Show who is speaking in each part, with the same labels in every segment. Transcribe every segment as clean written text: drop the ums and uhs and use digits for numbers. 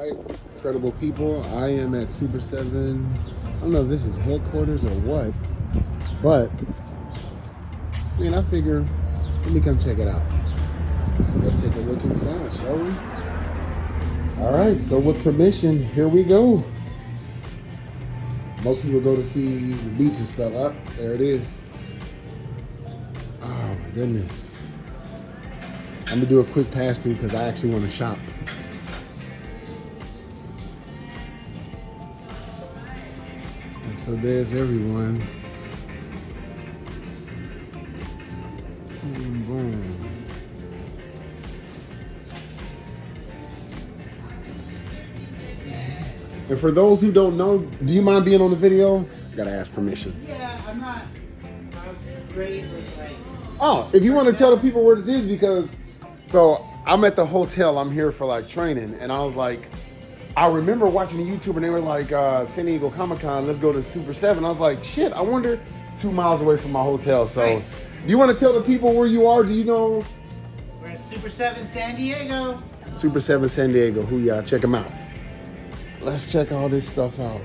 Speaker 1: right, incredible people. I am at Super 7. I don't know if this is headquarters or what, but man, I figure let me come check it out. So let's take a look inside, shall we? All right, so with permission, here we go. Most people go to see the beach and stuff. Up there it is. Oh my goodness. I'm gonna do a quick pass through because I actually want to shop. And so there's everyone. Boom, boom. And for those who don't know, do you mind being on the video? Gotta ask permission.
Speaker 2: Yeah, I'm great with like.
Speaker 1: Oh, if you want to tell the people where this is, because so I'm at the hotel. I'm here for like training, and I was like, I remember watching a YouTube and they were like, San Diego Comic-Con, let's go to Super 7. I was like, shit, I wonder, 2 miles away from my hotel. So,
Speaker 2: Nice.
Speaker 1: Do you want to tell the people where you are? Do you know?
Speaker 2: We're at Super 7 San Diego.
Speaker 1: Super 7 San Diego. Who y'all? Check them out. Let's check all this stuff out.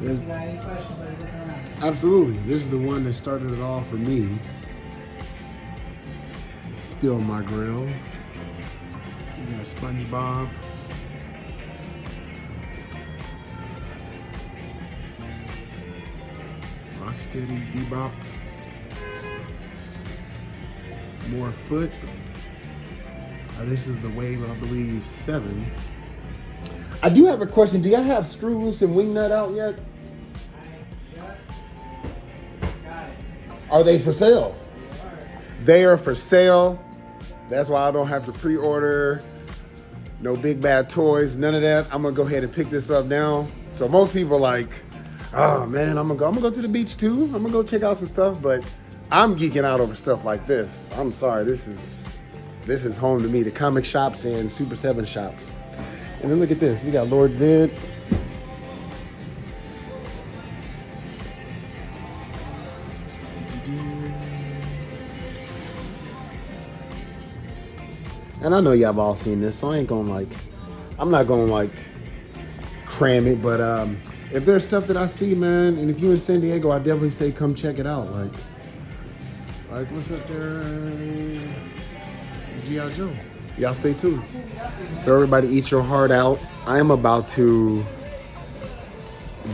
Speaker 2: You got any questions? Are you looking around?
Speaker 1: Absolutely. This is the one that started it all for me. Still my grills. We got SpongeBob. Rocksteady, Bebop. More Foot. This is the wave, I believe, 7. I do have a question. Do y'all have Screw Loose and Wingnut out yet?
Speaker 2: I just got it.
Speaker 1: Are they for sale? They are for sale. That's why I don't have to pre-order. No big bad toys, none of that. I'm gonna go ahead and pick this up now. So most people like, oh man, I'm gonna go to the beach too. I'm gonna go check out some stuff, but I'm geeking out over stuff like this. I'm sorry, this is home to me. The comic shops and Super 7 shops. And then look at this. We got Lord Zed. And I know y'all have all seen this, so I ain't gonna I'm not gonna cram it, but if there's stuff that I see, man, and if you're in San Diego, I definitely say come check it out. Like what's up there? G.I. Joe. Y'all stay tuned. So everybody eat your heart out. I am about to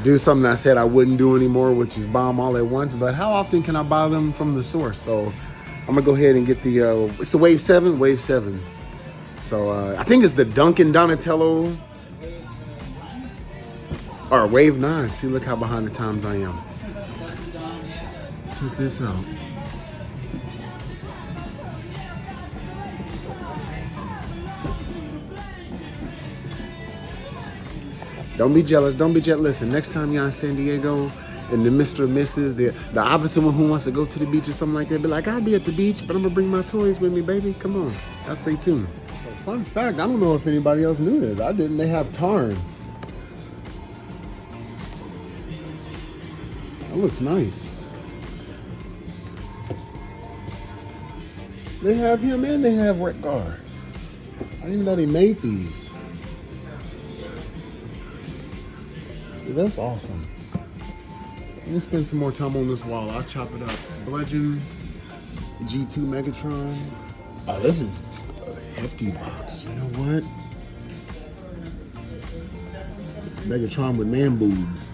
Speaker 1: do something I said I wouldn't do anymore, which is buy them all at once. But how often can I buy them from the source? So I'm gonna go ahead and get the, it's the Wave 7, Wave 7. So I think it's the Duncan Donatello, or Wave 9. See, look how behind the times I am. Check this out. Don't be jealous. Don't be jealous. Listen, next time you're in San Diego and the Mr. and Mrs., the opposite one who wants to go to the beach or something like that, be like, I'll be at the beach, but I'm going to bring my toys with me, baby. Come on. Y'all stay tuned. So, fun fact, I don't know if anybody else knew this. I didn't. They have Tarn. That looks nice. They have him and they have Redgar. I didn't even know they made these. Dude, that's awesome. Let me spend some more time on this while I chop it up. Bludgeon, G2 Megatron. Oh, this is a hefty box. You know what? It's Megatron with man boobs.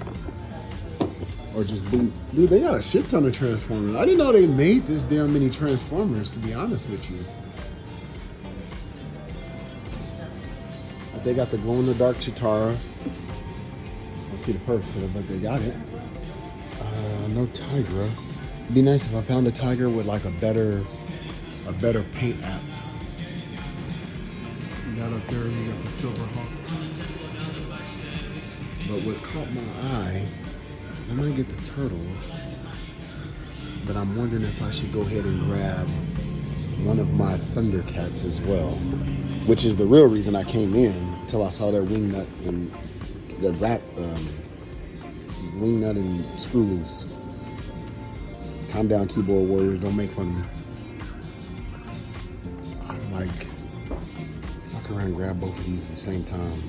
Speaker 1: Or just boob. Dude, they got a shit ton of Transformers. I didn't know they made this damn many Transformers, to be honest with you. They got the glow-in-the-dark Chitara. I don't see the purpose of it, but they got it. No Tigra. It'd be nice if I found a Tiger with like a better paint app. You got up there, you got the Silver Hawk. But what caught my eye is I'm gonna get the Turtles, but I'm wondering if I should go ahead and grab one of my Thundercats as well, which is the real reason I came in until I saw that Wingnut and the Wingnut and Screw Loose. Calm down, keyboard warriors. Don't make fun of me. I'm like fucking around and grab both of these at the same time.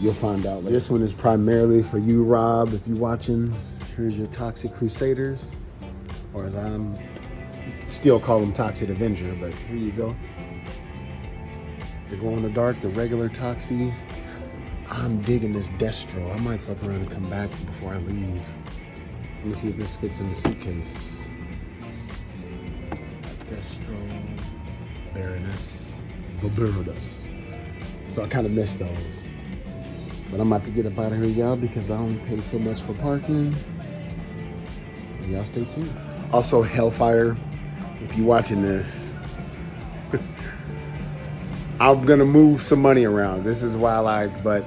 Speaker 1: You'll find out. This one is primarily for you, Rob, if you're watching. Here's your Toxic Crusaders, or as I'm still call them Toxic Avenger, but here you go. The glow in the dark, the regular Toxie. I'm digging this Destro. I might fuck around and come back before I leave. Let me see if this fits in the suitcase. Destro, Baroness, the Baroness. So I kind of missed those. But I'm about to get up out of here, y'all, because I only paid so much for parking. And y'all stay tuned. Also, Hellfire, if you're watching this, I'm gonna move some money around. This is why but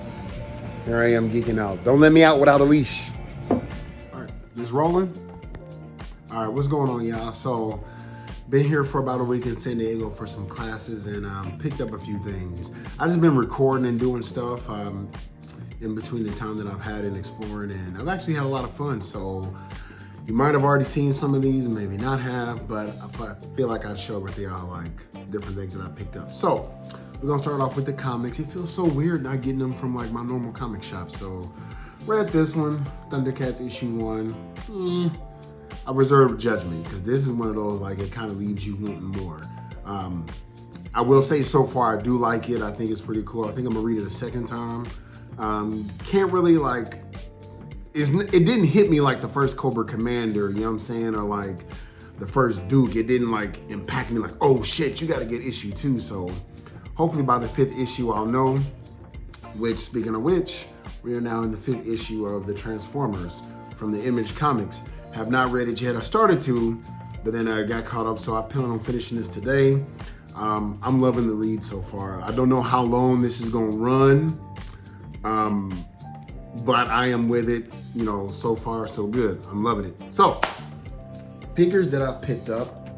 Speaker 1: here I am geeking out. Don't let me out without a leash. All right, this rolling? All right, what's going on, y'all? So, been here for about a week in San Diego for some classes and picked up a few things. I've just been recording and doing stuff in between the time that I've had in exploring, and I've actually had a lot of fun. So you might have already seen some of these, maybe not have, but I feel like I'd show with y'all like different things that I picked up. So we're gonna start off with the comics. It feels so weird not getting them from like my normal comic shop. So read this one, Thundercats issue 1. I reserve judgment because this is one of those like it kind of leaves you wanting more. I will say so far I do like it. I think it's pretty cool. I think I'm gonna read it a second time. Can't really like, it didn't hit me like the first Cobra Commander, you know what I'm saying? Or like the first Duke. It didn't like impact me like, oh shit, you gotta get issue 2. So hopefully by the 5th issue I'll know. Which, speaking of which, we are now in the 5th issue of the Transformers from the Image Comics. Have not read it yet. I started to, but then I got caught up, so I plan on finishing this today. I'm loving the read so far. I don't know how long this is gonna run. But I am with it, you know, so far so good. I'm loving it. So, figures that I've picked up.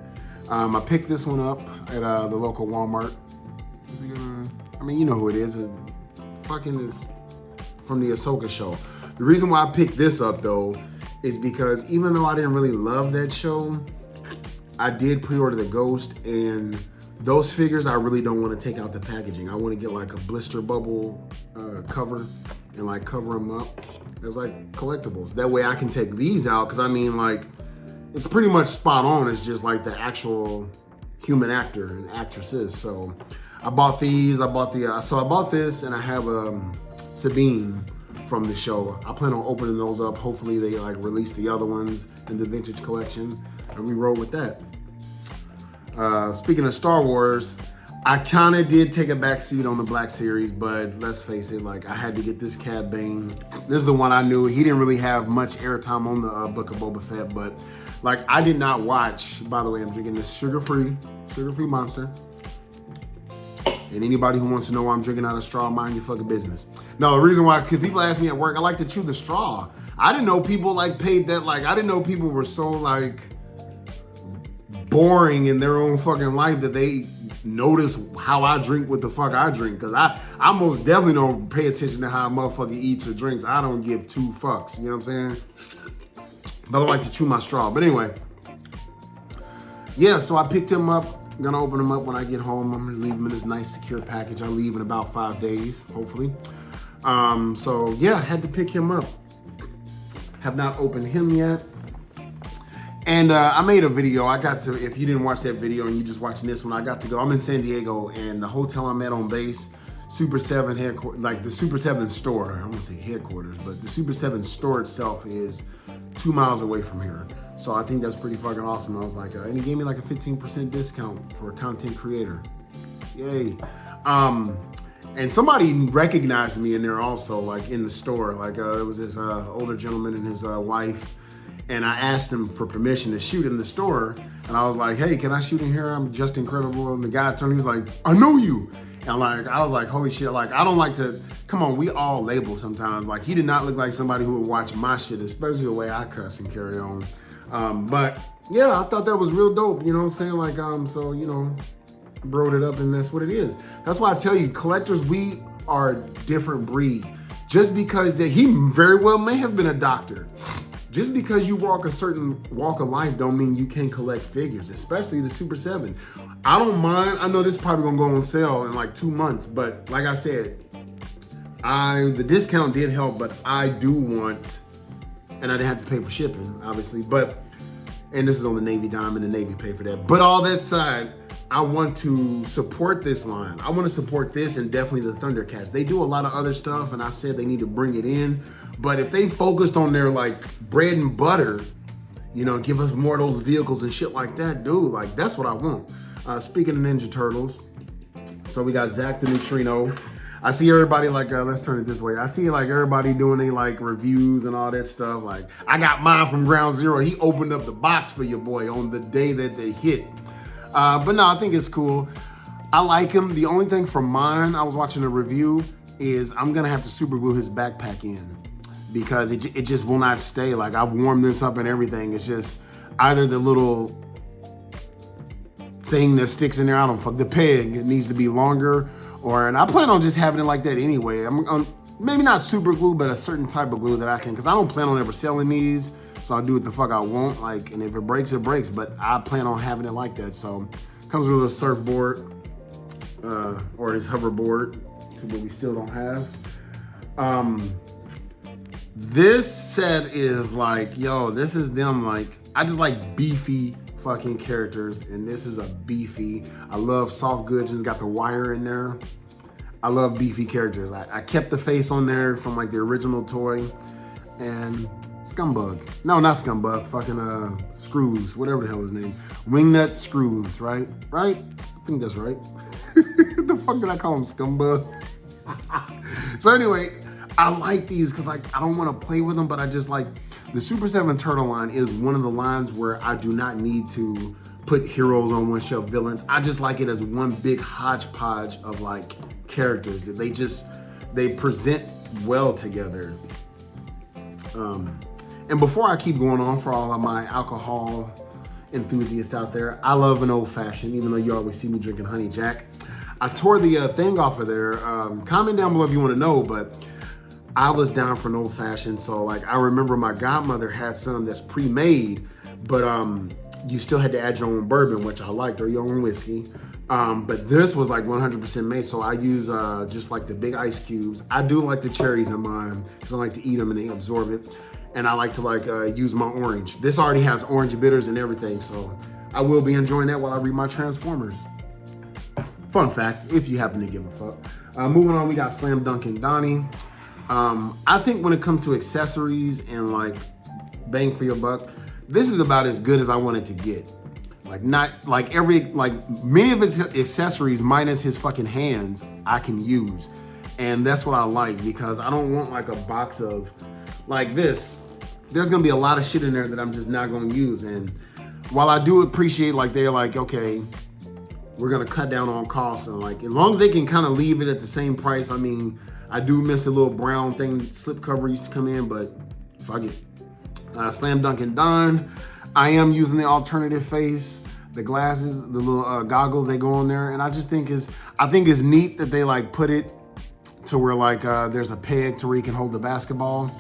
Speaker 1: I picked this one up at the local Walmart. Is it gonna, I mean, you know who it is. It's from the Ahsoka show. The reason why I picked this up though is because even though I didn't really love that show, I did pre-order the Ghost, and those figures I really don't want to take out the packaging. I want to get like a blister bubble cover and like cover them up as like collectibles. That way I can take these out, because I mean like it's pretty much spot on. It's just like the actual human actor and actresses. So I bought these. I bought this, and I have Sabine from the show. I plan on opening those up. Hopefully they like release the other ones in the vintage collection, and we roll with that. Speaking of Star Wars, I kind of did take a backseat on the Black Series, but let's face it, like I had to get this Cad Bane. This is the one I knew. He didn't really have much airtime on the Book of Boba Fett, but like I did not watch. By the way, I'm drinking this sugar-free Monster. And anybody who wants to know why I'm drinking out of straw, mind your fucking business. No, the reason why, because people ask me at work, I like to chew the straw. I didn't know people like paid that, like I didn't know people were so like boring in their own fucking life that they notice how I drink what the fuck I drink. Cause I most definitely don't pay attention to how a motherfucker eats or drinks. I don't give 2 fucks, you know what I'm saying? But I like to chew my straw. But anyway, yeah, so I picked him up. I'm gonna open him up when I get home. I'm gonna leave him in this nice secure package. I leave in about 5 days, hopefully. So yeah, I had to pick him up. Have not opened him yet. And I made a video. I got to, if you didn't watch that video and you just watching this one, I got to go. I'm in San Diego, and the hotel I'm at on base, Super 7 headquarters, like the Super 7 store, I don't want to say headquarters, but the Super 7 store itself is 2 miles away from here. So I think that's pretty fucking awesome. I was like, and he gave me like a 15% discount for a content creator. Yay. And somebody recognized me in there also, like in the store. Like it was this older gentleman and his wife. And I asked him for permission to shoot in the store. And I was like, hey, can I shoot in here? I'm just incredible. And the guy turned, he was like, I know you. And like, I was like, holy shit. Like, I don't like to, come on, we all label sometimes. Like, he did not look like somebody who would watch my shit, especially the way I cuss and carry on. But yeah, I thought that was real dope. You know what I'm saying? Like, so, you know, broed it up, and that's what it is. That's why I tell you, collectors, we are a different breed. Just because that he very well may have been a doctor. just because you walk a certain walk of life don't mean you can't collect figures, especially the Super 7. I don't mind. I know this is probably gonna go on sale in like 2 months, but like I said, the discount did help, but I do want, and I didn't have to pay for shipping, obviously, and this is on the Navy dime, and the Navy paid for that. But all that aside, I want to support this line. I want to support this and definitely the Thundercats. They do a lot of other stuff, and I've said they need to bring it in. But if they focused on their like bread and butter, you know, give us more of those vehicles and shit like that, dude, like that's what I want. Speaking of Ninja Turtles, so we got Zach the Neutrino. I see everybody like, let's turn it this way. I see like everybody doing their like reviews and all that stuff. Like, I got mine from Ground Zero. He opened up the box for your boy on the day that they hit. But no, I think it's cool. I like him. The only thing for mine, I was watching a review, is I'm gonna have to super glue his backpack in because it just will not stay. Like, I've warmed this up and everything. It's just either the little thing that sticks in there, I don't know, the peg, it needs to be longer, and I plan on just having it like that anyway. I'm maybe not super glue, but a certain type of glue that I can, because I don't plan on ever selling these, so I'll do what the fuck I want, like, and if it breaks, it breaks, but I plan on having it like that. So, comes with a surfboard, or his hoverboard, what we still don't have. This set is like, yo, this is them, like, I just like beefy fucking characters, and this is a beefy. I love soft goods, and it's got the wire in there. I love beefy characters. I kept the face on there from like the original toy, and Scumbug. No, not Scumbug, fucking Screws, whatever the hell his name. Wingnut Screws, right? Right? I think that's right. What the fuck did I call him, Scumbug? So anyway, I like these because like I don't want to play with them, but I just like the Super 7 Turtle line is one of the lines where I do not need to put heroes on one shelf, villains. I just like it as one big hodgepodge of like characters that they present well together. And before I keep going on, for all of my alcohol enthusiasts out there, I love an old fashioned, even though you always see me drinking Honey Jack. I tore the thing off of there. Comment down below if you want to know, but I was down for an old fashioned. So like, I remember my godmother had some that's pre-made, but you still had to add your own bourbon, which I liked, or your own whiskey. But this was like 100% made. So I use just like the big ice cubes. I do like the cherries in mine because I like to eat them and they absorb it. And I like to like use my orange. This already has orange bitters and everything. So I will be enjoying that while I read my Transformers. Fun fact, if you happen to give a fuck. Moving on, we got Slam Dunk and Donnie. I think when it comes to accessories and like bang for your buck, this is about as good as I want it to get. Like not like many of his accessories minus his fucking hands I can use. And that's what I like, because I don't want like a box of like this. There's gonna be a lot of shit in there that I'm just not gonna use. And while I do appreciate like they're like, okay, we're gonna cut down on costs, and like as long as they can kind of leave it at the same price. I mean, I do miss a little brown thing, slip cover used to come in, but fuck it. Slam Dunk and Don. I am using the alternative face, the glasses, the little goggles they go on there, and I just think it's neat that they like put it to where like there's a peg to where you can hold the basketball.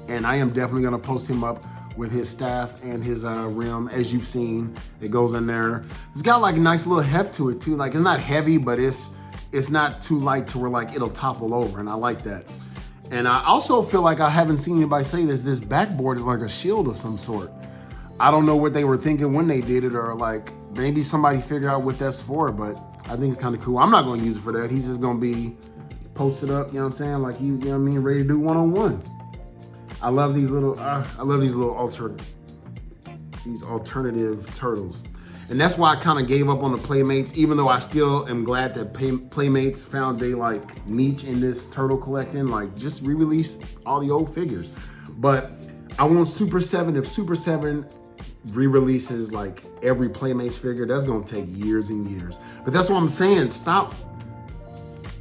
Speaker 1: And I am definitely gonna post him up with his staff and his rim, as you've seen. It goes in there. It's got like a nice little heft to it too. Like it's not heavy, but it's not too light to where like it'll topple over, and I like that. And I also feel like I haven't seen anybody say this backboard is like a shield of some sort. I don't know what they were thinking when they did it, or like maybe somebody figured out what that's for, but I think it's kind of cool. I'm not gonna use it for that. He's just gonna be posted up, you know what I'm saying? Like you know what I mean, ready to do one-on-one. I love these little alternative turtles. And that's why I kind of gave up on the Playmates, even though I still am glad that Playmates found they like niche in this turtle collecting, like just re-release all the old figures. But I want Super 7, if Super 7 re-releases like every Playmates figure, that's gonna take years and years. But that's what I'm saying, stop.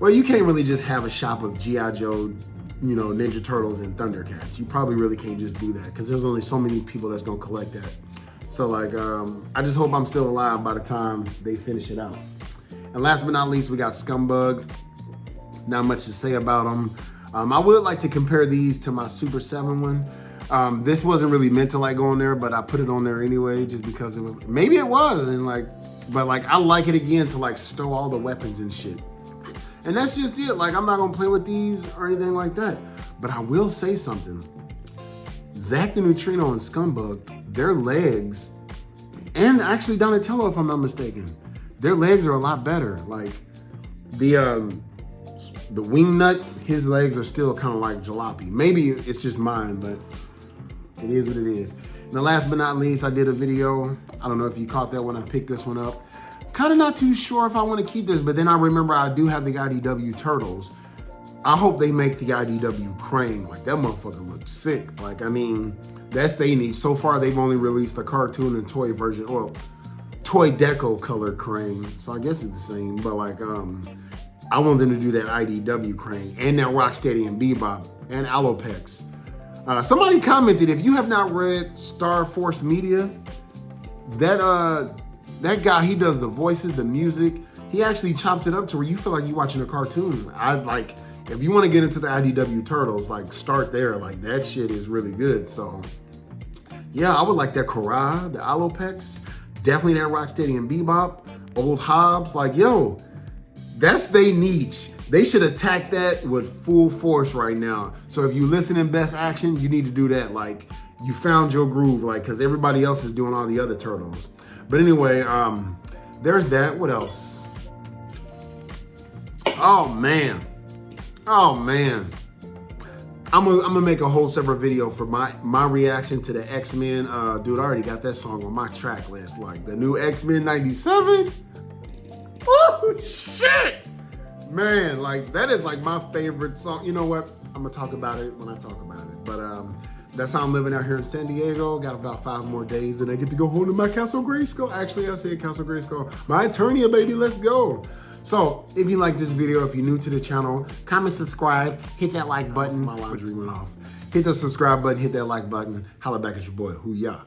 Speaker 1: Well, you can't really just have a shop of G.I. Joe, you know, Ninja Turtles and Thundercats. You probably really can't just do that, because there's only so many people that's gonna collect that. So like, I just hope I'm still alive by the time they finish it out. And last but not least, we got Scumbug. Not much to say about them. I would like to compare these to my Super 7 one. This wasn't really meant to like go on there, but I put it on there anyway, just because it was, maybe it was, and like, but like, I like it again to like stow all the weapons and shit. And that's just it. Like, I'm not gonna play with these or anything like that. But I will say something. Zach the Neutrino and Scumbug, their legs, and actually Donatello, if I'm not mistaken, their legs are a lot better. Like the wing nut, his legs are still kind of like jalopy. Maybe it's just mine, but it is what it is. And the last but not least, I did a video. I don't know if you caught that when I picked this one up. Kind of not too sure if I want to keep this, but then I remember I do have the IDW Turtles. I hope they make the IDW Crane. Like, that motherfucker looks sick. Like, I mean, that's they need. So far, they've only released the cartoon and toy version, well, toy deco color Crane. So I guess it's the same, but like, I want them to do that IDW Crane and that Rocksteady and Bebop and Alopex. Somebody commented, if you have not read Star Force Media, that guy, he does the voices, the music. He actually chops it up to where you feel like you're watching a cartoon. If you want to get into the IDW Turtles, like, start there. Like, that shit is really good. So, yeah, I would like that Korra, the Alopex, definitely that Rocksteady and Bebop, Old Hobbs. Like, yo, that's they niche. They should attack that with full force right now. So if you listen in Best Action, you need to do that. Like, you found your groove, like, because everybody else is doing all the other Turtles. But anyway, there's that. What else? Oh, man. Oh, man. I'm gonna make a whole separate video for my reaction to the X-Men. Dude, I already got that song on my track list. Like, the new X-Men 97. Oh, shit! Man, like, that is like my favorite song. You know what? I'm gonna talk about it when I talk about it. But that's how I'm living out here in San Diego. Got about 5 more days, then I get to go home to my Castle Grayskull. Actually, I said Castle Grayskull. My Eternia, baby, let's go. So, if you like this video, if you're new to the channel, comment, subscribe, hit that like button. My laundry went off. Hit the subscribe button, hit that like button. Holla back at your boy. Hoo-yah.